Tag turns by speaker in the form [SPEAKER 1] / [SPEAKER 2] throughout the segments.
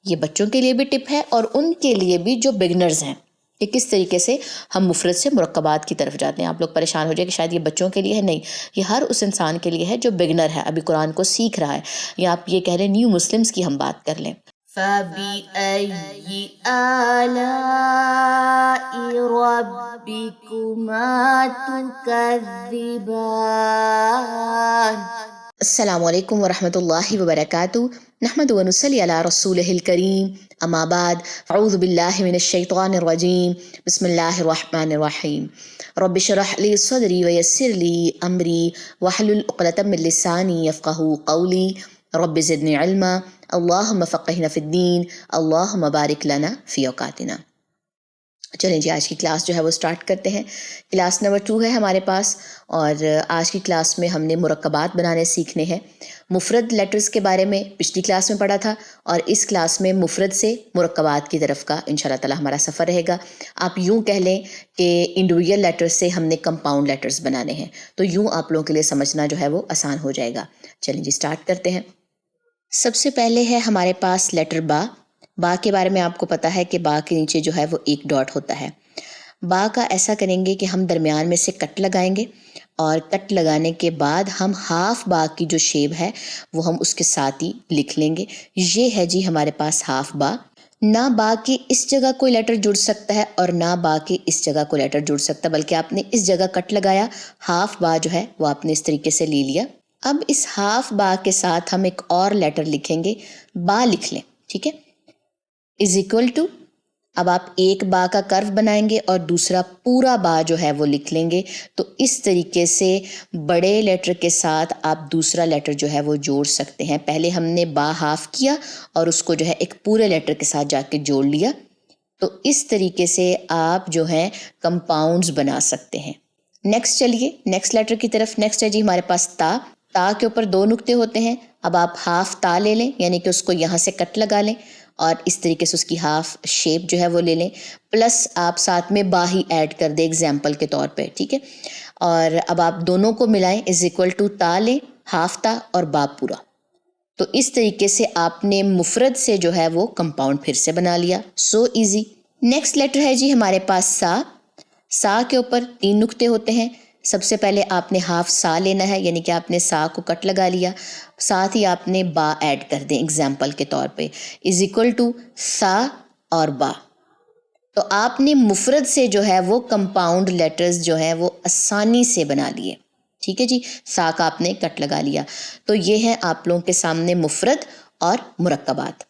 [SPEAKER 1] یہ بچوں کے لیے بھی ٹپ ہے اور ان کے لیے بھی جو بگنرز ہیں کہ کس طریقے سے ہم مفرد سے مرکبات کی طرف جاتے ہیں. آپ لوگ پریشان ہو جائے کہ شاید یہ بچوں کے لیے ہے. نہیں، یہ ہر اس انسان کے لیے ہے جو بگنر ہے، ابھی قرآن کو سیکھ رہا ہے، یا آپ یہ کہہ لیں نیو مسلمز کی ہم بات کر لیں.
[SPEAKER 2] فَبِأَيِّ آلَاءِ رَبِّكُمَا تُكَذِّبَانِ.
[SPEAKER 1] السلام علیکم ورحمۃ اللہ وبرکاتہ. نحمد و نصلی علی رسولہ الکریم، اما بعد، اعوذ باللہ من الشیطان الرجیم، بسم اللہ الرحمن الرحیم. رب اشرح لی صدری ویسر لی امری واحلل عقدۃ من لسانی یفقہوا قولی. رب زدنی علما، اللہم فقہنا فی الدین، اللہم بارک لنا فی اوقاتنا. چلیں جی، آج کی کلاس جو ہے وہ سٹارٹ کرتے ہیں. کلاس نمبر 2 ہے ہمارے پاس، اور آج کی کلاس میں ہم نے مرکبات بنانے سیکھنے ہیں. مفرد لیٹرز کے بارے میں پچھلی کلاس میں پڑھا تھا، اور اس کلاس میں مفرد سے مرکبات کی طرف کا انشاءاللہ تعالی ہمارا سفر رہے گا. آپ یوں کہہ لیں کہ انڈیویجول لیٹرز سے ہم نے کمپاؤنڈ لیٹرز بنانے ہیں، تو یوں آپ لوگوں کے لیے سمجھنا جو ہے وہ آسان ہو جائے گا. چلیں جی سٹارٹ کرتے ہیں. سب سے پہلے ہے ہمارے پاس لیٹر با. با کے بارے میں آپ کو پتہ ہے کہ با کے نیچے جو ہے وہ ایک ڈاٹ ہوتا ہے. با کا ایسا کریں گے کہ ہم درمیان میں سے کٹ لگائیں گے، اور کٹ لگانے کے بعد ہم ہاف با کی جو شیپ ہے وہ ہم اس کے ساتھ ہی لکھ لیں گے. یہ ہے جی ہمارے پاس ہاف با. نہ با کی اس جگہ کوئی لیٹر جڑ سکتا ہے اور نہ با کی اس جگہ کوئی لیٹر جڑ سکتا ہے، بلکہ آپ نے اس جگہ کٹ لگایا، ہاف با جو ہے وہ آپ نے اس طریقے سے لے لیا. اب اس ہاف با کے ساتھ ہم ایک اور لیٹر لکھیں گے، با لکھ لیں، ٹھیک ہے، از اکول ٹو. اب آپ ایک با کا کرو بنائیں گے اور دوسرا پورا با جو ہے وہ لکھ لیں گے. تو اس طریقے سے بڑے لیٹر کے ساتھ آپ دوسرا لیٹر جو ہے وہ جوڑ سکتے ہیں. پہلے ہم نے با ہاف کیا اور اس کو جو ہے ایک پورے لیٹر کے ساتھ جا کے جوڑ لیا. تو اس طریقے سے آپ جو ہیں کمپاؤنڈز بنا سکتے ہیں. نیکسٹ چلیے نیکسٹ لیٹر کی طرف. نیکسٹ ہے جی ہمارے پاس تا. تا کے اوپر 2 نقطے ہوتے ہیں. اب آپ ہاف تا لے لیں، یعنی کہ اس کو یہاں سے کٹ لگا لیں اور اس طریقے سے اس کی ہاف شیپ جو ہے وہ لے لیں، پلس آپ ساتھ میں با ہی ایڈ کر دیں ایگزامپل کے طور پہ، ٹھیک ہے. اور اب آپ دونوں کو ملائیں، از اکول ٹو تا لیں، ہاف تا اور با پورا. تو اس طریقے سے آپ نے مفرد سے جو ہے وہ کمپاؤنڈ پھر سے بنا لیا. So easy. نیکسٹ لیٹر ہے جی ہمارے پاس سا. سا کے اوپر 3 نقطے ہوتے ہیں. سب سے پہلے آپ نے ہاف سا لینا ہے، یعنی کہ آپ نے سا کو کٹ لگا لیا، ساتھ ہی آپ نے با ایڈ کر دیں ایگزامپل کے طور پہ، از اکول ٹو سا اور با. تو آپ نے مفرد سے جو ہے وہ کمپاؤنڈ لیٹرز جو ہیں وہ آسانی سے بنا لیے. ٹھیک ہے جی، سا کا آپ نے کٹ لگا لیا. تو یہ ہے آپ لوگوں کے سامنے مفرد اور مرکبات.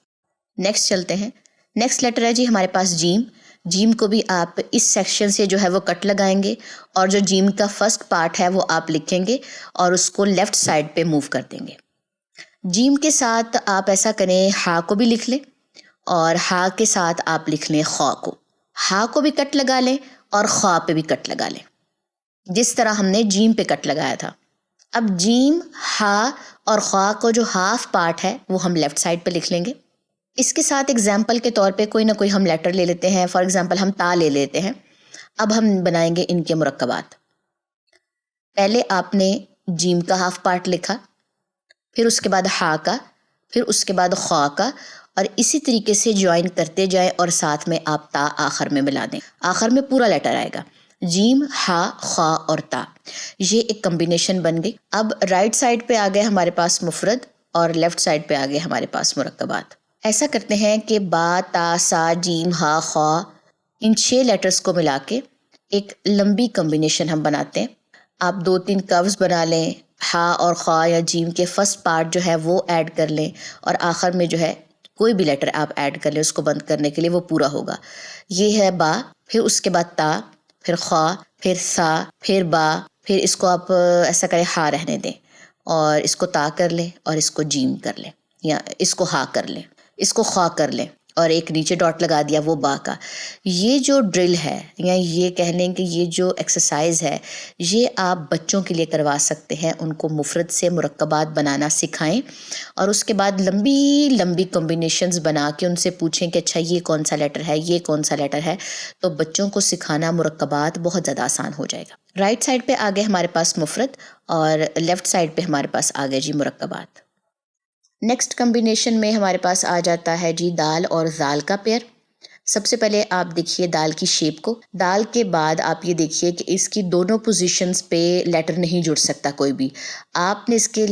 [SPEAKER 1] نیکسٹ چلتے ہیں. نیکسٹ لیٹر ہے جی ہمارے پاس جیم. جیم کو بھی آپ اس سیکشن سے جو ہے وہ کٹ لگائیں گے، اور جو جیم کا فرسٹ پارٹ ہے وہ آپ لکھیں گے اور اس کو لیفٹ سائڈ پہ موو کر دیں گے. جیم کے ساتھ آپ ایسا کریں، ہا کو بھی لکھ لیں اور ہا کے ساتھ آپ لکھ لیں خوا کو. ہا کو بھی کٹ لگا لیں اور خوا پہ بھی کٹ لگا لیں، جس طرح ہم نے جیم پہ کٹ لگایا تھا. اب جیم، ہا اور خوا کو جو ہاف پارٹ ہے وہ ہم لیفٹ سائڈ پہ لکھ لیں گے. اس کے ساتھ ایگزامپل کے طور پہ کوئی نہ کوئی ہم لیٹر لے لیتے ہیں. فار ایگزامپل ہم تا لے لیتے ہیں. اب ہم بنائیں گے ان کے مرکبات. پہلے آپ نے جیم کا ہاف پارٹ لکھا، پھر اس کے بعد ہا کا، پھر اس کے بعد خوا کا، اور اسی طریقے سے جوائن کرتے جائیں اور ساتھ میں آپ تا آخر میں ملا دیں. آخر میں پورا لیٹر آئے گا، جیم، ہا، خوا اور تا. یہ ایک کمبینیشن بن گئی. اب رائٹ سائڈ پہ آ گئے ہمارے پاس مفرد اور لیفٹ سائڈ پہ آ گئے ہمارے پاس مرکبات. ایسا کرتے ہیں کہ با، تا، سا، جیم، ہا، خوا، ان 6 لیٹرز کو ملا کے ایک لمبی کمبینیشن ہم بناتے ہیں. آپ 2-3 کروز بنا لیں، ہا اور خوا یا جیم کے فرسٹ پارٹ جو ہے وہ ایڈ کر لیں، اور آخر میں جو ہے کوئی بھی لیٹر آپ ایڈ کر لیں اس کو بند کرنے کے لیے، وہ پورا ہوگا. یہ ہے با، پھر اس کے بعد تا، پھر خوا، پھر سا، پھر با، پھر اس کو آپ ایسا کریں ہا رہنے دیں اور اس کو تا کر لیں اور اس کو جیم کر لیں، یا اس کو ہا کر لیں، اس کو خوا کر لیں اور ایک نیچے ڈاٹ لگا دیا وہ با کا. یہ جو ڈرل ہے، یا یہ کہہ لیں کہ یہ جو ایکسرسائز ہے، یہ آپ بچوں کے لیے کروا سکتے ہیں. ان کو مفرد سے مرکبات بنانا سکھائیں اور اس کے بعد لمبی لمبی کمبینیشنز بنا کے ان سے پوچھیں کہ اچھا یہ کون سا لیٹر ہے، یہ کون سا لیٹر ہے. تو بچوں کو سکھانا مرکبات بہت زیادہ آسان ہو جائے گا. رائٹ سائڈ پہ آگے ہمارے پاس مفرد اور لیفٹ سائڈ پہ ہمارے پاس آگے جی مرکبات. نیکسٹ کمبینیشن میں ہمارے پاس آ جاتا ہے جی دال اور زال کا پیئر. سب سے پہلے آپ دیکھیے دال کی شیپ کو. دال کے بعد آپ یہ دیکھیے کہ اس کی دونوں پوزیشنز پہ لیٹر نہیں جڑ سکتا کوئی بھی. آپ نے اس کے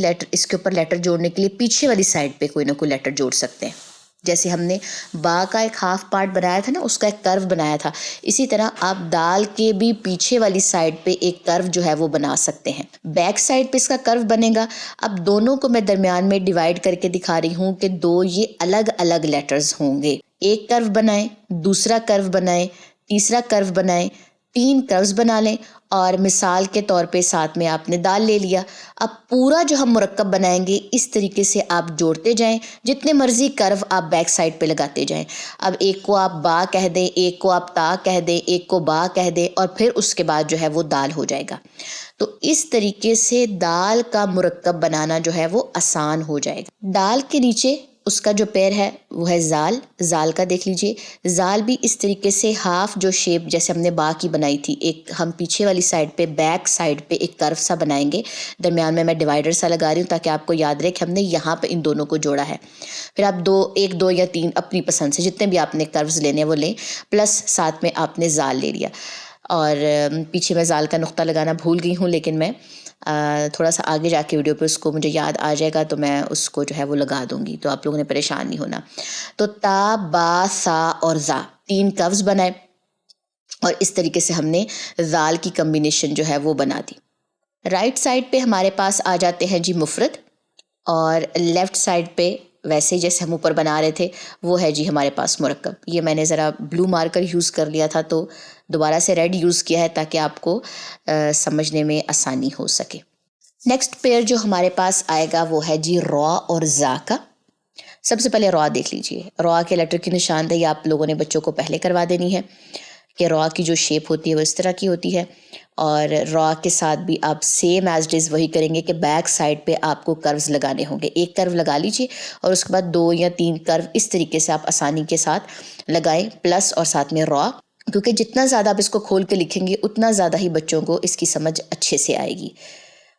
[SPEAKER 1] اوپر لیٹر جوڑنے کے لیے پیچھے والی سائڈ پہ کوئی نہ کوئی لیٹر جوڑ سکتے ہیں. جیسے ہم نے با کا ایک ہاف پارٹ بنایا تھا نا، اس کا ایک کرو بنایا تھا، اسی طرح آپ دال کے بھی پیچھے والی سائڈ پہ ایک کرو جو ہے وہ بنا سکتے ہیں. بیک سائڈ پہ اس کا کرو بنے گا. اب دونوں کو میں درمیان میں ڈیوائڈ کر کے دکھا رہی ہوں کہ دو یہ الگ الگ لیٹرز ہوں گے. ایک کرو بنائیں، دوسرا کرو بنائیں، تیسرا کرو بنائیں، 3 کروز بنا لیں. اور مثال کے طور پہ ساتھ میں آپ نے دال لے لیا. اب پورا جو ہم مرکب بنائیں گے اس طریقے سے آپ جوڑتے جائیں، جتنے مرضی کرو آپ بیک سائڈ پہ لگاتے جائیں. اب ایک کو آپ با کہہ دیں، ایک کو آپ تا کہہ دیں، ایک کو با کہہ دیں، اور پھر اس کے بعد جو ہے وہ دال ہو جائے گا. تو اس طریقے سے دال کا مرکب بنانا جو ہے وہ آسان ہو جائے گا. دال کے نیچے اس کا جو پیر ہے وہ ہے زال. زال کا دیکھ لیجئے، زال بھی اس طریقے سے ہاف جو شیپ جیسے ہم نے با کی بنائی تھی، ایک ہم پیچھے والی سائڈ پہ بیک سائڈ پہ ایک کرو سا بنائیں گے. درمیان میں ڈیوائڈر سا لگا رہی ہوں تاکہ آپ کو یاد رہے کہ ہم نے یہاں پہ ان دونوں کو جوڑا ہے. پھر آپ 2 یا 3 اپنی پسند سے جتنے بھی آپ نے کروز لینے وہ لیں، پلس ساتھ میں آپ نے زال لے لیا. اور پیچھے میں زال کا نقطہ لگانا بھول گئی ہوں، لیکن میں تھوڑا سا آگے جا کے ویڈیو پہ اس کو مجھے یاد آ جائے گا تو میں اس کو جو ہے وہ لگا دوں گی، تو آپ لوگوں نے پریشان نہیں ہونا. تو تا، با، سا اور زا 3 کروز بنائے، اور اس طریقے سے ہم نے زال کی کمبینیشن جو ہے وہ بنا دی. رائٹ سائڈ پہ ہمارے پاس آ جاتے ہیں جی مفرد، اور لیفٹ سائڈ پہ ویسے جیسے ہم اوپر بنا رہے تھے وہ ہے جی ہمارے پاس مرکب. یہ میں نے ذرا بلو مارکر یوز کر لیا تھا تو دوبارہ سے ریڈ یوز کیا ہے تاکہ آپ کو سمجھنے میں آسانی ہو سکے. نیکسٹ پیئر جو ہمارے پاس آئے گا وہ ہے جی را اور زا کا. سب سے پہلے را دیکھ لیجئے. را کے لیٹر کی نشاندہی آپ لوگوں نے بچوں کو پہلے کروا دینی ہے کہ را کی جو شیپ ہوتی ہے وہ اس طرح کی ہوتی ہے. اور را کے ساتھ بھی آپ سیم ایز اٹ از وہی کریں گے کہ بیک سائڈ پہ آپ کو کروز لگانے ہوں گے. ایک کرو لگا لیجئے اور اس کے بعد 2 یا 3 کرو اس طریقے سے آپ آسانی کے ساتھ لگائیں، پلس اور ساتھ میں را. کیونکہ جتنا زیادہ آپ اس کو کھول کے لکھیں گے اتنا زیادہ ہی بچوں کو اس کی سمجھ اچھے سے آئے گی.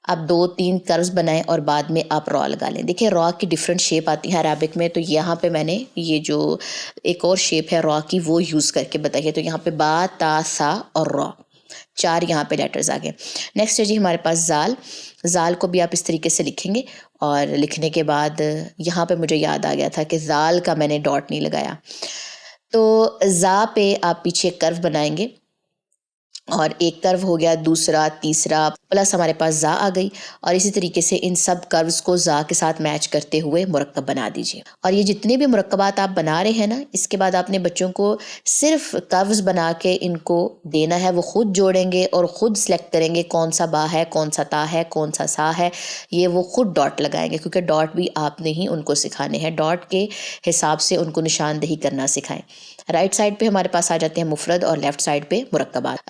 [SPEAKER 1] آپ 2-3 کروز بنائیں اور بعد میں آپ را لگا لیں. دیکھیں را کی ڈفرینٹ شیپ آتی ہے عربک میں، تو یہاں پہ میں نے یہ جو ایک اور شیپ ہے را کی وہ یوز کر کے بتائی ہے. تو یہاں پہ با، تا، سا اور را 4 یہاں پہ لیٹرز آ گئے. نیکسٹ ہے جی ہمارے پاس زال. زال کو بھی آپ اس طریقے سے لکھیں گے، اور لکھنے کے بعد یہاں پہ مجھے یاد آ گیا تھا کہ زال کا میں نے ڈاٹ نہیں لگایا. تو زا پہ آپ پیچھے کرو بنائیں گے، اور ایک کرو ہو گیا، دوسرا، تیسرا، پلس ہمارے پاس زا آ گئی. اور اسی طریقے سے ان سب کروز کو زا کے ساتھ میچ کرتے ہوئے مرکب بنا دیجیے. اور یہ جتنے بھی مرکبات آپ بنا رہے ہیں نا، اس کے بعد آپ نے بچوں کو صرف کروز بنا کے ان کو دینا ہے. وہ خود جوڑیں گے اور خود سلیکٹ کریں گے کون سا با ہے، کون سا تا ہے، کون سا سا ہے. یہ وہ خود ڈاٹ لگائیں گے، کیونکہ ڈاٹ بھی آپ نے ہی ان کو سکھانے ہیں. ڈاٹ کے حساب سے ان کو نشاندہی کرنا سکھائیں. رائٹ سائڈ پہ ہمارے پاس آ جاتے ہیں مفرد اور لیفٹ سائڈ پہ مرکبات.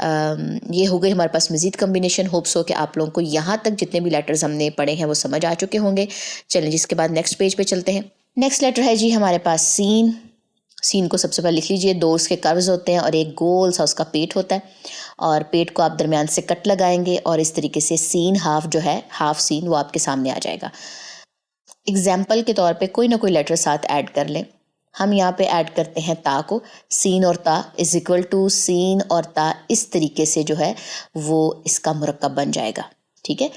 [SPEAKER 1] یہ ہو گئی ہمارے پاس مزید کمبینیشن. ہوپس ہو کہ آپ لوگوں کو یہاں تک جتنے بھی لیٹرز ہم نے پڑھے ہیں وہ سمجھ آ چکے ہوں گے. چلیں جی اس کے بعد نیکسٹ پیج پہ چلتے ہیں. نیکسٹ لیٹر ہے جی ہمارے پاس سین. سین کو سب سے پہلے لکھ لیجئے. 2 اس کے کروز ہوتے ہیں اور ایک گول سا اس کا پیٹ ہوتا ہے، اور پیٹ کو آپ درمیان سے کٹ لگائیں گے، اور اس طریقے سے سین ہاف جو ہے، ہاف سین، وہ آپ کے سامنے آ جائے گا. اگزامپل کے طور پہ کوئی نہ کوئی لیٹر ساتھ ایڈ کر لیں. ہم یہاں پہ ایڈ کرتے ہیں تا کو. سین اور تا از اکول ٹو سین اور تا. اس طریقے سے جو ہے وہ اس کا مرکب بن جائے گا. ٹھیک ہے،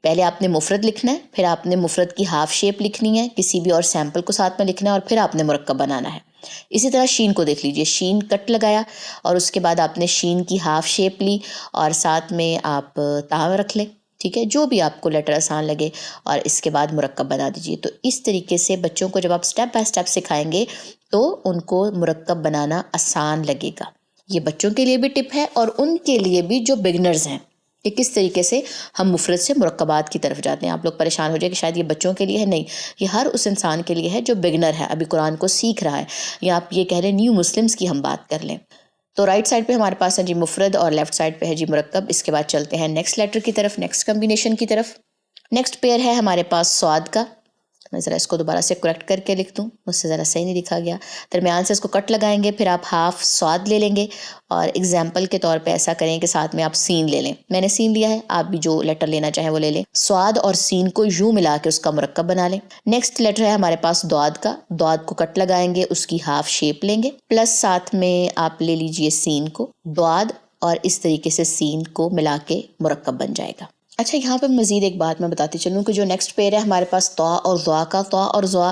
[SPEAKER 1] پہلے آپ نے مفرد لکھنا ہے، پھر آپ نے مفرد کی ہاف شیپ لکھنی ہے، کسی بھی اور سیمپل کو ساتھ میں لکھنا ہے، اور پھر آپ نے مرکب بنانا ہے. اسی طرح شین کو دیکھ لیجئے. شین کٹ لگایا اور اس کے بعد آپ نے شین کی ہاف شیپ لی اور ساتھ میں آپ تا رکھ لیں. ٹھیک ہے، جو بھی آپ کو لیٹر آسان لگے، اور اس کے بعد مرکب بنا دیجیے. تو اس طریقے سے بچوں کو جب آپ سٹیپ بائی سٹیپ سکھائیں گے تو ان کو مرکب بنانا آسان لگے گا. یہ بچوں کے لیے بھی ٹپ ہے اور ان کے لیے بھی جو بگنرز ہیں کہ کس طریقے سے ہم مفرد سے مرکبات کی طرف جاتے ہیں. آپ لوگ پریشان ہو جائے کہ شاید یہ بچوں کے لیے ہے. نہیں، یہ ہر اس انسان کے لیے ہے جو بگنر ہے، ابھی قرآن کو سیکھ رہا ہے، یا آپ یہ کہہ لیں نیو مسلمز کی ہم بات کر لیں. تو رائٹ سائڈ پہ ہمارے پاس ہے جی مفرد اور لیفٹ سائڈ پہ ہے جی مرکب. اس کے بعد چلتے ہیں نیکسٹ لیٹر کی طرف، نیکسٹ کمبینیشن کی طرف. نیکسٹ پیئر ہے ہمارے پاس سواد کا. میں ذرا اس کو دوبارہ سے کریکٹ کر کے لکھ دوں، مجھ سے ذرا صحیح نہیں لکھا گیا. درمیان سے اس کو کٹ لگائیں گے، پھر آپ ہاف صاد لے لیں گے اور اگزامپل کے طور پہ ایسا کریں کہ ساتھ میں آپ سین لے لیں. میں نے سین لیا ہے، آپ بھی جو لیٹر لینا چاہیں وہ لے لیں. صاد اور سین کو یوں ملا کے اس کا مرکب بنا لیں. نیکسٹ لیٹر ہے ہمارے پاس دعاد کا. دعاد کو کٹ لگائیں گے، اس کی ہاف شیپ لیں گے، پلس ساتھ میں آپ لے لیجئے سین کو. دعاد اور اس طریقے سے سین کو ملا کے مرکب بن جائے گا. اچھا، یہاں پہ مزید ایک بات میں بتاتی چلوں کہ جو نیکسٹ پیر ہے ہمارے پاس طا اور ضا کا. طا اور ضا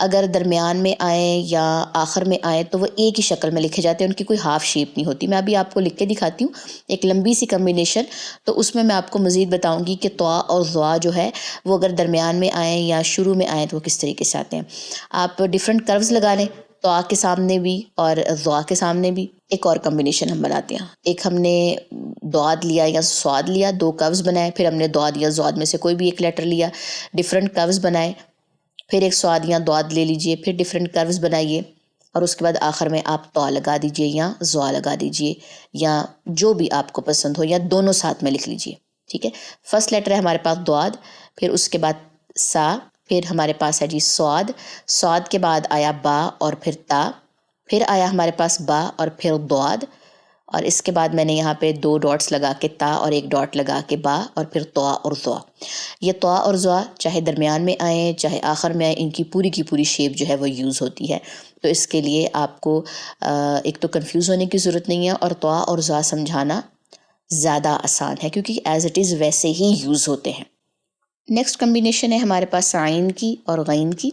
[SPEAKER 1] اگر درمیان میں آئیں یا آخر میں آئیں تو وہ ایک ہی شکل میں لکھے جاتے ہیں، ان کی کوئی ہاف شیپ نہیں ہوتی. میں ابھی آپ کو لکھ کے دکھاتی ہوں ایک لمبی سی کمبینیشن، تو اس میں آپ کو مزید بتاؤں گی کہ طا اور ضا جو ہے وہ اگر درمیان میں آئیں یا شروع میں آئیں تو وہ کس طریقے سے آتے ہیں. آپ ڈفرینٹ کروز لگا لیں، طا کے سامنے بھی اور ضا کے سامنے بھی. ایک اور کمبینیشن ہم بناتے ہیں. ایک ہم نے دعاد لیا یا صاد لیا، 2 کوز بنائے، پھر ہم نے دعاد یا ضاد میں سے کوئی بھی ایک لیٹر لیا، ڈفرینٹ کوز بنائے، پھر ایک صاد یا دعاد لے لیجئے، پھر ڈفرینٹ کوز بنائیے اور اس کے بعد آخر میں آپ طا لگا دیجئے یا ضا لگا دیجئے یا جو بھی آپ کو پسند ہو، یا دونوں ساتھ میں لکھ لیجئے. ٹھیک ہے. فرسٹ لیٹر ہے ہمارے پاس دعاد، پھر اس کے بعد سا، پھر ہمارے پاس ہے جی صاد. صاد کے بعد آیا با اور پھر تا، پھر آیا ہمارے پاس با اور پھر دعاد، اور اس کے بعد میں نے یہاں پہ 2 ڈاٹس لگا کے تا اور 1 ڈاٹ لگا کے با اور پھر طا اور ضا. یہ طا اور ضا چاہے درمیان میں آئیں چاہے آخر میں آئیں، ان کی پوری شیپ جو ہے وہ یوز ہوتی ہے. تو اس کے لیے آپ کو ایک تو کنفیوز ہونے کی ضرورت نہیں ہے، اور طا اور ضا سمجھانا زیادہ آسان ہے کیونکہ ایز اٹ از ویسے ہی یوز ہوتے ہیں. نیکسٹ کمبینیشن ہے ہمارے پاس عین کی اور غین کی.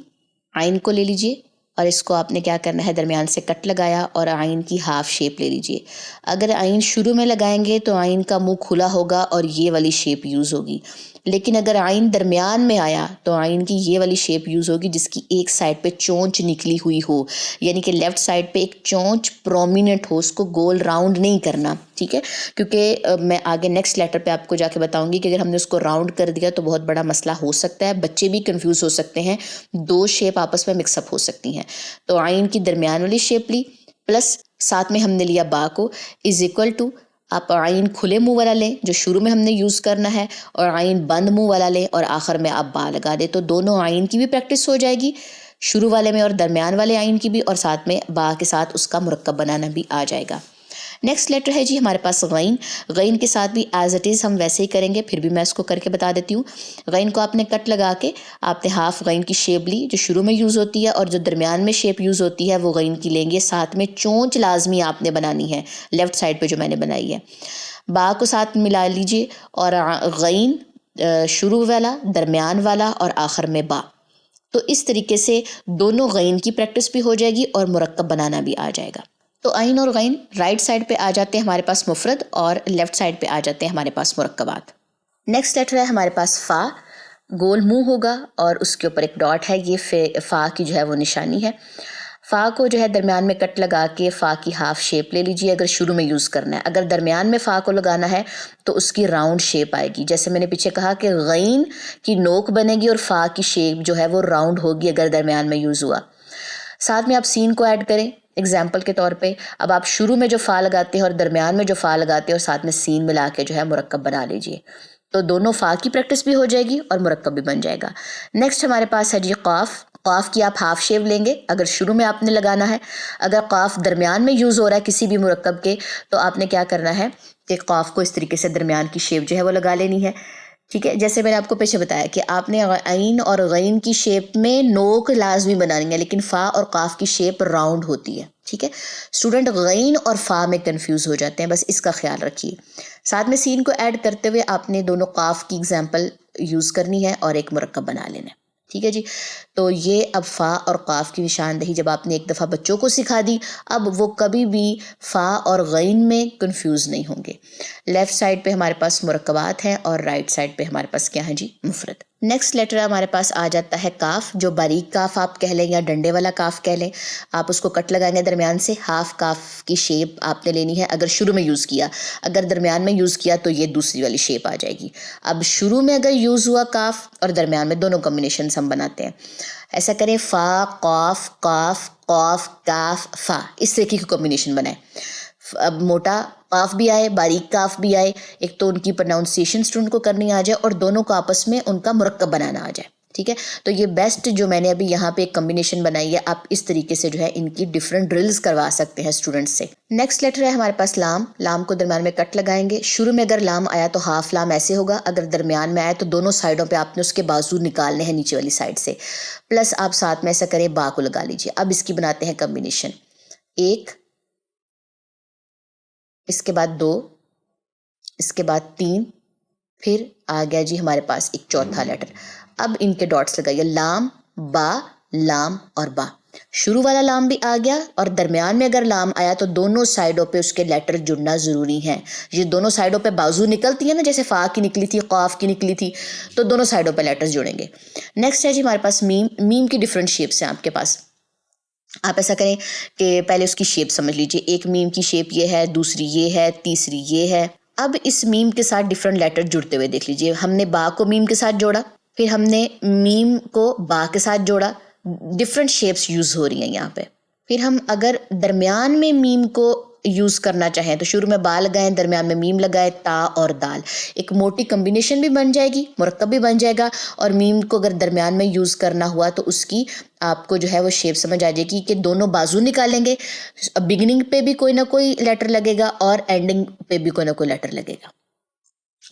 [SPEAKER 1] عین کو لے لیجئے اور اس کو آپ نے کیا کرنا ہے، درمیان سے کٹ لگایا اور عین کی ہاف شیپ لے لیجئے. اگر عین شروع میں لگائیں گے تو عین کا منہ کھلا ہوگا اور یہ والی شیپ یوز ہوگی، لیکن اگر عین درمیان میں آیا تو عین کی یہ والی شیپ یوز ہوگی جس کی ایک سائڈ پہ چونچ نکلی ہوئی ہو، یعنی کہ لیفٹ سائڈ پہ ایک چونچ پرومیننٹ ہو، اس کو گول راؤنڈ نہیں کرنا. ٹھیک ہے، کیونکہ میں آگے نیکسٹ لیٹر پہ آپ کو جا کے بتاؤں گی کہ اگر ہم نے اس کو راؤنڈ کر دیا تو بہت بڑا مسئلہ ہو سکتا ہے، بچے بھی کنفیوز ہو سکتے ہیں، 2 شیپ آپس میں مکس اپ ہو سکتی ہیں. تو عین کی درمیان والی شیپ لی، پلس ساتھ میں ہم نے لیا با کو، از اکول ٹو آپ عین کھلے منہ والا لیں جو شروع میں ہم نے یوز کرنا ہے، اور عین بند منہ والا لیں اور آخر میں آپ با لگا دیں. تو دونوں عین کی بھی پریکٹس ہو جائے گی، شروع والے میں اور درمیان والے عین کی بھی، اور ساتھ میں با کے ساتھ اس کا مرکب بنانا بھی آ جائے گا. نیکسٹ لیٹر ہے جی ہمارے پاس غین. غین کے ساتھ بھی ایز اٹ از ہم ویسے ہی کریں گے، پھر بھی میں اس کو کر کے بتا دیتی ہوں. غین کو آپ نے کٹ لگا کے آپ نے ہاف غین کی شیپ لی جو شروع میں یوز ہوتی ہے، اور جو درمیان میں شیپ یوز ہوتی ہے وہ غین کی لیں گے. ساتھ میں چونچ لازمی آپ نے بنانی ہے لیفٹ سائڈ پہ جو میں نے بنائی ہے. با کو ساتھ ملا لیجئے اور غین شروع والا، درمیان والا اور آخر میں با. تو اس طریقے سے دونوں غین کی پریکٹس بھی ہو جائے گی اور مرکب بنانا بھی آ جائے گا. تو عین اور غین رائٹ سائڈ پہ آ جاتے ہیں ہمارے پاس مفرد، اور لیفٹ سائڈ پہ آ جاتے ہیں ہمارے پاس مرکبات. نیکسٹ لیٹر ہے ہمارے پاس فا. گول منہ ہوگا اور اس کے اوپر ایک ڈاٹ ہے، یہ فا کی جو ہے وہ نشانی ہے. فا کو جو ہے درمیان میں کٹ لگا کے فا کی ہاف شیپ لے لیجیے اگر شروع میں یوز کرنا ہے. اگر درمیان میں فا کو لگانا ہے تو اس کی راؤنڈ شیپ آئے گی، جیسے میں نے پیچھے کہا کہ غین کی نوک بنے گی اور فا کی شیپ جو ہے وہ راؤنڈ ہوگی اگر درمیان میں یوز ہوا. ساتھ میں آپ سین کو ایڈ کریں ایگزامپل کے طور پہ. اب آپ شروع میں جو فا لگاتے ہیں اور درمیان میں جو فا لگاتے ہیں اور ساتھ میں سین ملا کے جو ہے مرکب بنا لیجیے، تو دونوں فا کی پریکٹس بھی ہو جائے گی اور مرکب بھی بن جائے گا. نیکسٹ ہمارے پاس ہے جی قاف. قاف کی آپ ہاف شیپ لیں گے اگر شروع میں آپ نے لگانا ہے. اگر قاف درمیان میں یوز ہو رہا ہے کسی بھی مرکب کے تو آپ نے کیا کرنا ہے کہ قاف کو اس طریقے سے درمیان کی شیپ جو ہے وہ لگا لینی ہے. ٹھیک ہے، جیسے میں نے آپ کو پیچھے بتایا کہ آپ نے عین اور غین کی شیپ میں نوک لازمی بنانی ہے، لیکن فا اور قاف کی شیپ راؤنڈ ہوتی ہے. ٹھیک ہے، اسٹوڈنٹ غین اور فا میں کنفیوز ہو جاتے ہیں، بس اس کا خیال رکھیے. ساتھ میں سین کو ایڈ کرتے ہوئے آپ نے دونوں قاف کی ایگزامپل یوز کرنی ہے اور ایک مرکب بنا لینا ہے. ٹھیک ہے جی، تو یہ اب فا اور قاف کی نشاندہی جب آپ نے ایک دفعہ بچوں کو سکھا دی، اب وہ کبھی بھی فا اور غین میں کنفیوز نہیں ہوں گے. لیفٹ سائڈ پہ ہمارے پاس مرکبات ہیں اور رائٹ سائڈ پہ ہمارے پاس کیا ہے جی، مفرد. نیکسٹ لیٹر ہمارے پاس آ جاتا ہے کاف، جو باریک کاف آپ کہہ لیں یا ڈنڈے والا کاف کہہ لیں. آپ اس کو کٹ لگائیں گے درمیان سے، ہاف کاف کی شیپ آپ نے لینی ہے اگر شروع میں یوز کیا. اگر درمیان میں یوز کیا تو یہ دوسری والی شیپ آ جائے گی. اب شروع میں اگر یوز ہوا کاف اور درمیان میں، دونوں کمبینیشنز ہم بناتے ہیں. ایسا کریں فا قاف قاف قاف کاف فا، اس طریقے کی کمبینیشن بنائیں. اب موٹا قاف بھی آئے، باریک کاف بھی آئے، ایک تو ان کی پروناؤنسیشن اسٹوڈنٹ کو کرنی آ جائے اور دونوں کو آپس میں ان کا مرکب بنانا آ جائے. ٹھیک ہے. تو یہ بیسٹ جو میں نے ابھی یہاں پہ ایک کمبینیشن بنائی ہے, آپ اس طریقے سے جو ہے ان کی ڈفرینٹ ڈرلز کروا سکتے ہیں اسٹوڈنٹ سے. نیکسٹ لیٹر ہے ہمارے پاس لام. لام کو درمیان میں کٹ لگائیں گے. شروع میں اگر لام آیا تو ہاف لام ایسے ہوگا, اگر درمیان میں آیا تو دونوں سائڈوں پہ آپ نے اس کے بازو نکالنے ہیں نیچے والی سائڈ سے, پلس آپ ساتھ میں ایسا کریں با کو لگا لیجیے. اب اس کی بناتے ہیں کمبینیشن, 1, اس کے بعد 2, اس کے بعد 3, پھر آ گیا جی ہمارے پاس ایک چوتھا لیٹر. اب ان کے ڈاٹس لگائیے, لام با لام اور با. شروع والا لام بھی آ گیا, اور درمیان میں اگر لام آیا تو دونوں سائڈوں پہ اس کے لیٹر جڑنا ضروری ہیں. یہ دونوں سائڈوں پہ بازو نکلتی ہیں نا, جیسے فا کی نکلی تھی, قاف کی نکلی تھی, تو دونوں سائڈوں پہ لیٹرز جڑیں گے. نیکسٹ ہے جی ہمارے پاس میم. میم کی ڈفرینٹ شیپس ہیں آپ کے پاس. آپ ایسا کریں کہ پہلے اس کی شیپ سمجھ لیجیے. ایک میم کی شیپ یہ ہے, دوسری یہ ہے, تیسری یہ ہے. اب اس میم کے ساتھ ڈفرینٹ لیٹر جڑتے ہوئے دیکھ لیجیے. ہم نے با کو میم کے ساتھ جوڑا, پھر ہم نے میم کو با کے ساتھ جوڑا. ڈفرینٹ شیپس یوز ہو رہی ہیں یہاں پہ. پھر ہم اگر درمیان میں میم کو یوز کرنا چاہیں تو شروع میں با لگائیں, درمیان میں میم لگائیں, تا اور دال. ایک موٹی کمبینیشن بھی بن جائے گی, مرکب بھی بن جائے گا. اور میم کو اگر درمیان میں یوز کرنا ہوا تو اس کی آپ کو جو ہے وہ شیپ سمجھ آ جائے گی کہ دونوں بازو نکالیں گے, بگننگ پہ بھی کوئی نہ کوئی لیٹر لگے گا اور اینڈنگ پہ بھی کوئی نہ کوئی لیٹر لگے گا.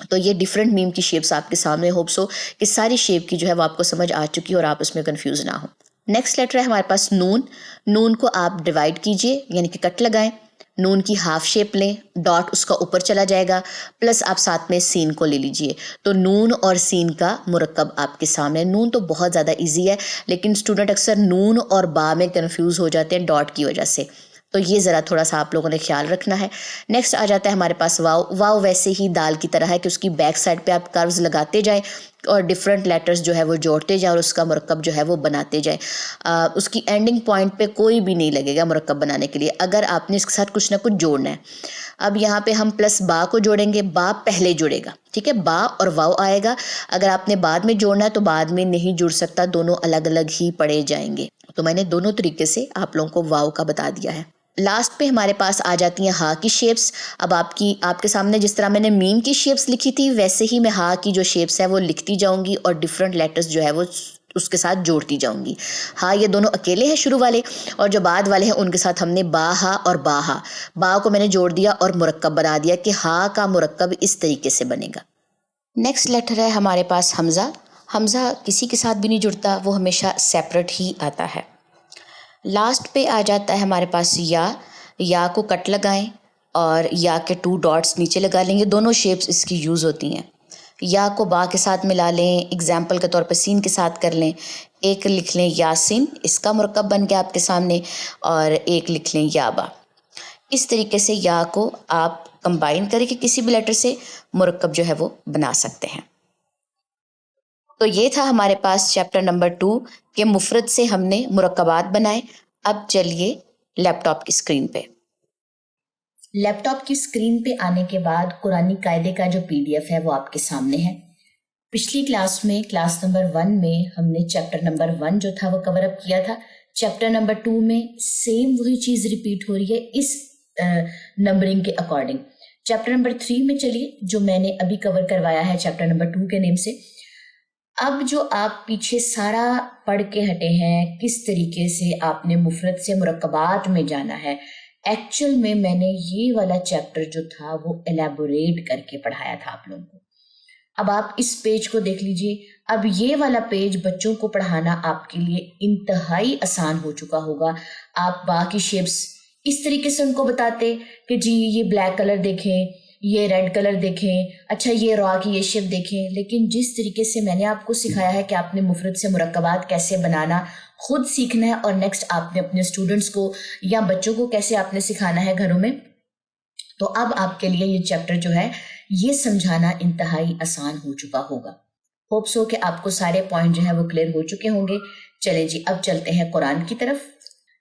[SPEAKER 1] تو یہ ڈفرینٹ میم کی شیپس آپ کے سامنے, ہوپس ہو کہ ساری شیپ کی جو ہے وہ آپ کو سمجھ آ چکی اور آپ اس میں کنفیوز نہ ہو. نیکسٹ لیٹر ہے ہمارے پاس نون. نون کو آپ ڈیوائڈ کیجئے, یعنی کہ کٹ لگائیں. نون کی ہاف شیپ لیں, ڈاٹ اس کا اوپر چلا جائے گا, پلس آپ ساتھ میں سین کو لے لیجئے. تو نون اور سین کا مرکب آپ کے سامنے. نون تو بہت زیادہ ایزی ہے, لیکن اسٹوڈنٹ اکثر نون اور با میں کنفیوز ہو جاتے ہیں ڈاٹ کی وجہ سے, تو یہ ذرا تھوڑا سا آپ لوگوں نے خیال رکھنا ہے. نیکسٹ آ جاتا ہے ہمارے پاس واو. واو ویسے ہی دال کی طرح ہے کہ اس کی بیک سائڈ پہ آپ کروز لگاتے جائیں اور ڈفرینٹ لیٹرز جو ہے وہ جوڑتے جائیں اور اس کا مرکب جو ہے وہ بناتے جائیں. اس کی اینڈنگ پوائنٹ پہ کوئی بھی نہیں لگے گا مرکب بنانے کے لیے, اگر آپ نے اس کے ساتھ کچھ نہ کچھ جوڑنا ہے. اب یہاں پہ ہم پلس با کو جوڑیں گے. با پہلے جڑے گا, ٹھیک ہے, با اور واو آئے گا. اگر آپ نے بعد میں جوڑنا ہے تو بعد میں نہیں جڑ سکتا, دونوں الگ الگ ہی پڑے جائیں گے. تو میں نے دونوں طریقے سے آپ لوگوں کو واو کا بتا دیا ہے. لاسٹ پہ ہمارے پاس آ جاتی ہیں ہا کی شیپس. اب آپ کے سامنے جس طرح میں نے میم کی شیپس لکھی تھی ویسے ہی میں ہا کی جو شیپس ہے وہ لکھتی جاؤں گی اور ڈفرینٹ لیٹرز جو ہے وہ اس کے ساتھ جوڑتی جاؤں گی. ہا یہ دونوں اکیلے ہیں شروع والے, اور جو بعد والے ہیں ان کے ساتھ ہم نے با ہا اور با ہا. با کو میں نے جوڑ دیا اور مرکب بنا دیا کہ ہا کا مرکب اس طریقے سے بنے گا. نیکسٹ لیٹر ہے ہمارے پاس حمزہ. حمزہ کسی کے ساتھ بھی نہیں جڑتا, وہ ہمیشہ سیپریٹ ہی آتا ہے. لاسٹ پہ آ جاتا ہے ہمارے پاس یا. یا کو کٹ لگائیں اور یا کے 2 ڈاٹس نیچے لگا لیں گے. دونوں شیپس اس کی یوز ہوتی ہیں. یا کو با کے ساتھ ملا لیں, اگزامپل کے طور پہ سین کے ساتھ کر لیں. ایک لکھ لیں یاسین, اس کا مرکب بن گیا آپ کے سامنے, اور ایک لکھ لیں یابا. اس طریقے سے یا کو آپ کمبائن کریں کہ کسی بھی لیٹر سے مرکب جو ہے وہ بنا سکتے ہیں. تو یہ تھا ہمارے پاس چیپٹر نمبر 2 کہ مفرد سے ہم نے مرکبات بنائے. اب چلیے لیپ ٹاپ کی اسکرین پہ. لیپ ٹاپ کی اسکرین پہ آنے کے بعد قرآنی قاعدے کا جو PDF ہے وہ آپ کے سامنے ہے. پچھلی کلاس میں, کلاس نمبر 1 میں ہم نے چیپٹر نمبر 1 جو تھا وہ کور اپ کیا تھا. چیپٹر نمبر 2 میں سیم وہی چیز ریپیٹ ہو رہی ہے اس نمبرنگ کے اکارڈنگ. چیپٹر نمبر 3 میں چلیے جو میں نے ابھی کور کروایا ہے چیپٹر نمبر 2 کے نیم سے. اب جو آپ پیچھے سارا پڑھ کے ہٹے ہیں کس طریقے سے آپ نے مفرد سے مرکبات میں جانا ہے, ایکچوئل میں نے یہ والا چیپٹر جو تھا وہ ایلیبوریٹ کر کے پڑھایا تھا آپ لوگوں کو. اب آپ اس پیج کو دیکھ لیجئے. اب یہ والا پیج بچوں کو پڑھانا آپ کے لیے انتہائی آسان ہو چکا ہوگا. آپ باقی شیپس اس طریقے سے ان کو بتاتے کہ جی یہ بلیک کلر دیکھیں, یہ ریڈ کلر دیکھیں, اچھا یہ را کی یہ شیپ دیکھیں. لیکن جس طریقے سے میں نے آپ کو سکھایا ہے کہ آپ نے مفرد سے مرکبات کیسے بنانا خود سیکھنا ہے, اور نیکسٹ آپ نے اپنے اسٹوڈنٹس کو یا بچوں کو کیسے آپ نے سکھانا ہے گھروں میں, تو اب آپ کے لیے یہ چیپٹر جو ہے یہ سمجھانا انتہائی آسان ہو چکا ہوگا. ہوپس ہو کہ آپ کو سارے پوائنٹ جو ہے وہ کلیئر ہو چکے ہوں گے. چلیں جی اب چلتے ہیں قرآن کی طرف.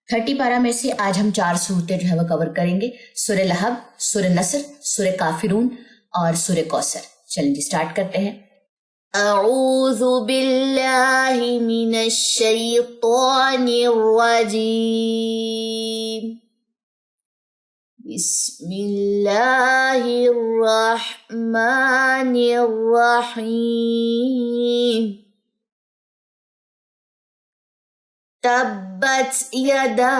[SPEAKER 1] 30 پارہ میں سے آج ہم 4 صورتیں جو ہے وہ کور کریں گے. سورہ لہب, سورہ نصر, سورہ کافرون اور سورہ کوثر. چلیں جی سٹارٹ کرتے ہیں.
[SPEAKER 2] اعوذ باللہ من الشیطان الرجیم. بسم اللہ الرحمن الرحیم. تبت یدا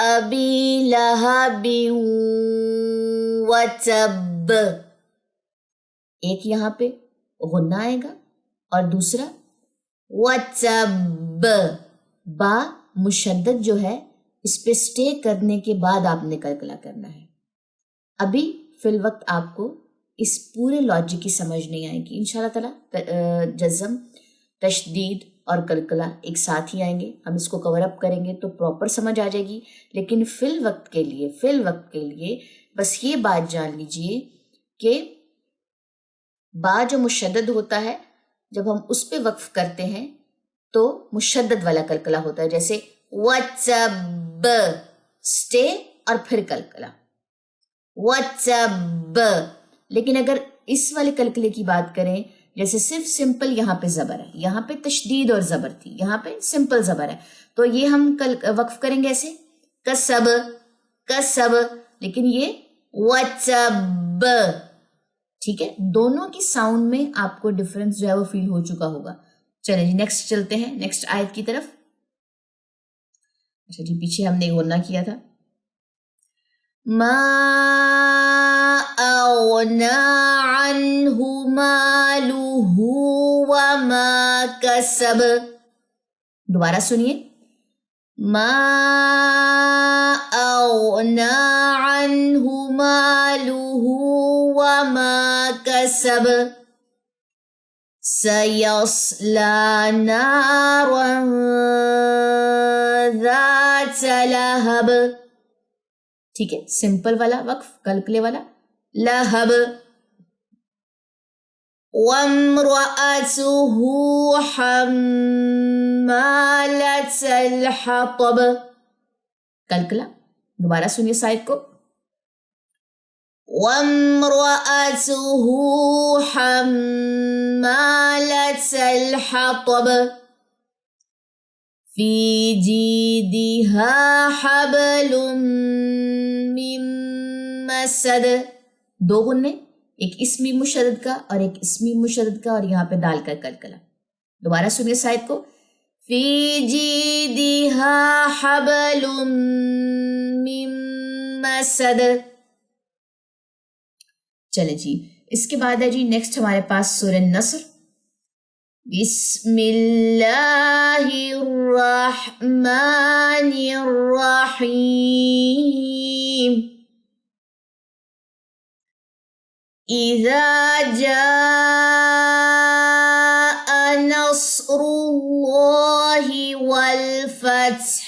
[SPEAKER 2] ابی لہب وتب. ایک یہاں پہ غنہ آئے گا اور دوسرا وتب. با مشدد جو ہے اس پہ سٹے کرنے کے بعد آپ نے کلکلا کرنا ہے. ابھی فی الوقت آپ کو اس پورے لاجک کی سمجھ نہیں آئے گی. انشاءاللہ تعالیٰ جزم، تشدید اور کلکلا ایک ساتھ ہی آئیں گے. ہم اس کو کور اپ کریں گے تو پراپر سمجھ آ جائے گی. لیکن فی الوقت کے لیے بس یہ بات جان لیجئے کہ با جو مشدد ہوتا ہے جب ہم اس پہ وقف کرتے ہیں تو مشدد والا کلکلا ہوتا ہے. جیسے وَتَبَّ سٹے اور پھر کلکلا وَتَبَّ. لیکن اگر اس والے کلکلے کی بات کریں، جیسے صرف سمپل یہاں پہ زبر ہے، یہاں پہ تشدید اور زبر تھی، یہاں پہ سمپل زبر ہے، تو یہ ہم وقف کریں گے ایسے کسب کسب. لیکن یہ وَتَبَّ. ٹھیک ہے، دونوں کی ساؤنڈ میں آپ کو ڈفرنس جو ہے وہ فیل ہو چکا ہوگا. چلیں جی نیکسٹ چلتے ہیں، نیکسٹ آیت کی طرف. اچھا جی پیچھے ہم نے غنہ کیا تھا. ما اغنى عنه ماله وما كسب. دوبارہ سنیے. ما اغنى عنه ماله وما كسب سيصلى نارا ذات لهب. ٹھیک ہے، سمپل والا وقف، کلکلے والا لہب. وَامْرَأَتُهُ حَمَّالَةَ الْحَطَبِ. کلکلا دوبارہ سنیے سائد کو. وَامْرَأَتُهُ حَمَّالَةَ الْحَطَبِ فِي جِيدِهَا حَبْلٌ من مسد. دو غنے، ایک اسمی مشدد کا اور ایک اسمی مشدد کا، اور یہاں پہ دال کا کلکلا. دوبارہ سنیے سائد کو. فی جیدہا حبل من مسد. چلیں جی اس کے بعد ہے جی نیکسٹ ہمارے پاس سورہ نصر. بسم اللہ الرحمن الرحیم. اذا جاء نصر اللہ والفتح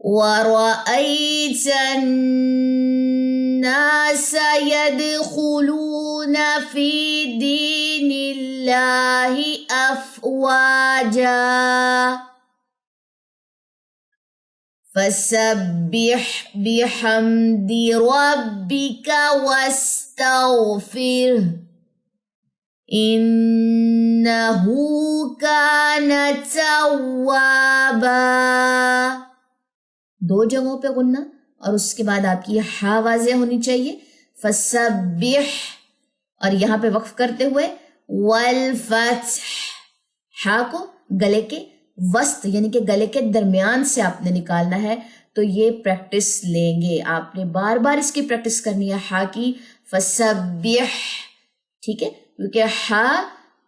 [SPEAKER 2] ورأيت الناس يدخلون في دين الله أفواجا فسبح بحمد ربك واستغفره إنه كان توابا. دو جگہوں پہ غنہ اور اس کے بعد آپ کی ہا واضح ہونی چاہیے. فسبح اور یہاں پہ وقف کرتے ہوئے والفتح، ہا کو گلے کے وسط یعنی کہ گلے کے درمیان سے آپ نے نکالنا ہے. تو یہ پریکٹس لیں گے آپ نے، بار بار اس کی پریکٹس کرنی ہے ہا کی. فسبح، ٹھیک ہے، کیونکہ ہا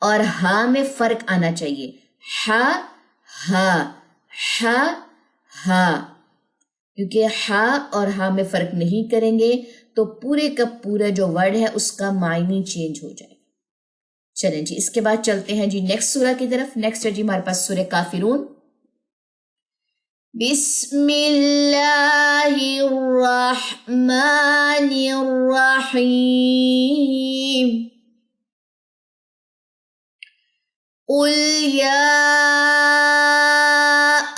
[SPEAKER 2] اور ہا میں فرق آنا چاہیے. ہا ہا ہا ہا، کیونکہ ہا اور ہا میں فرق نہیں کریں گے تو پورے کا پورا جو ورڈ ہے اس کا معنی چینج ہو جائے گا. چلیں جی اس کے بعد چلتے ہیں جی نیکسٹ سورہ کی طرف. نیکسٹ ہے جی ہمارے پاس سورہ کافرون. بسم اللہ الرحمن الرحیم. قل یا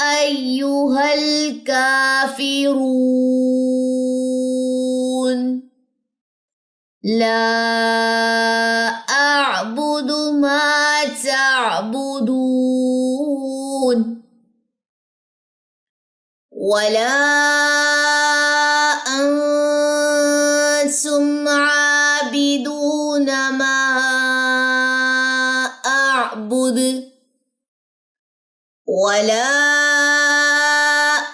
[SPEAKER 2] ایہا الکافرون لا اعبد ما تعبدون ولا انتم عابدون ما اعبد ولا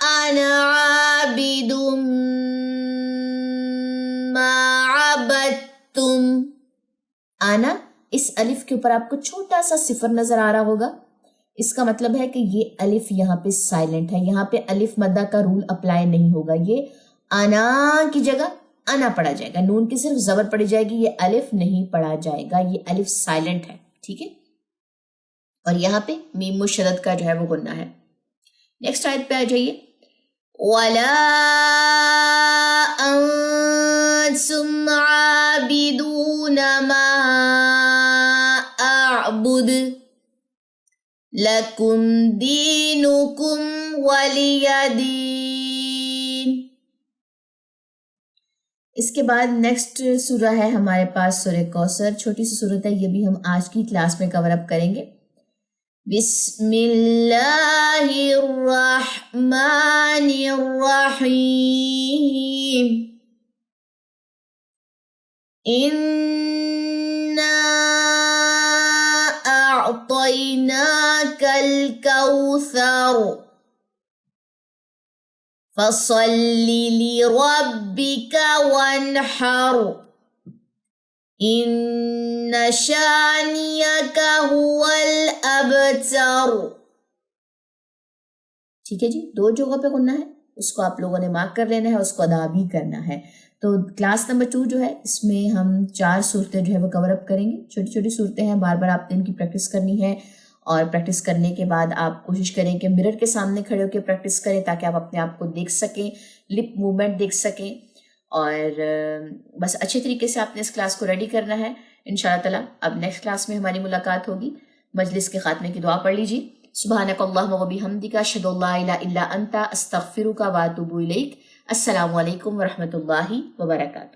[SPEAKER 2] انا عابد ما عبدتم. آنا اس الف کے اوپر آپ کو چھوٹا سا صفر نظر آ رہا ہوگا. اس کا مطلب ہے کہ یہ الف یہاں پہ سائلنٹ ہے. یہاں پہ الف مدہ کا رول اپلائی نہیں ہوگا. یہ انا کی جگہ انا پڑھا جائے گا. نون کی صرف زبر پڑھی جائے گی. یہ الف نہیں پڑھا جائے گا. یہ الف سائلنٹ ہے. ٹھیک ہے. اور یہاں پہ میم مشدد کا جو ہے وہ غنہ ہے. نیکسٹ آیت پہ آ جائیے. وَلَا أَنْتُمْ عَابِدُونَ مَا أَعْبُدُ لَكُمْ دِينُكُمْ وَلِيَ دِينِ. اس کے بعد نیکسٹ سورہ ہے ہمارے پاس سورہ کوثر. چھوٹی سی سورت ہے. یہ بھی ہم آج کی کلاس میں کور اپ کریں گے. بسم اللہ الرحمن الرحیم. اِنَّا أَعْطَيْنَاكَ الْكَوْثَرَ فَصَلِّ لِرَبِّكَ وَانْحَرْ إِنَّ شَانِئَكَ هُوَ الْأَبْتَرُ. ٹھیک ہے جی. 2 جگہ پہ غنہ ہے. اس کو آپ لوگوں نے مارک کر لینا ہے. اس کو ادا بھی کرنا ہے. تو کلاس نمبر 2 جو ہے اس میں ہم 4 صورتیں جو ہے وہ کور اپ کریں گے. چھوٹی چھوٹی صورتیں ہیں. بار بار آپ نے ان کی پریکٹس کرنی ہے. اور پریکٹس کرنے کے بعد آپ کوشش کریں کہ مرر کے سامنے کھڑے ہو کے پریکٹس کریں تاکہ آپ اپنے آپ کو دیکھ سکیں, لپ موومنٹ دیکھ سکیں. اور بس اچھے طریقے سے آپ نے اس کلاس کو ریڈی کرنا ہے. انشاءاللہ تعالیٰ اب نیکسٹ کلاس میں ہماری ملاقات ہوگی. مجلس کے خاتمے کی دعا پڑھ لیجیے. سبحانک اللہم و بحمدک اشہد ان لا الہ الا انت استغفرک و اتوب الیک. السلام علیکم ورحمۃ اللہ وبرکاتہ.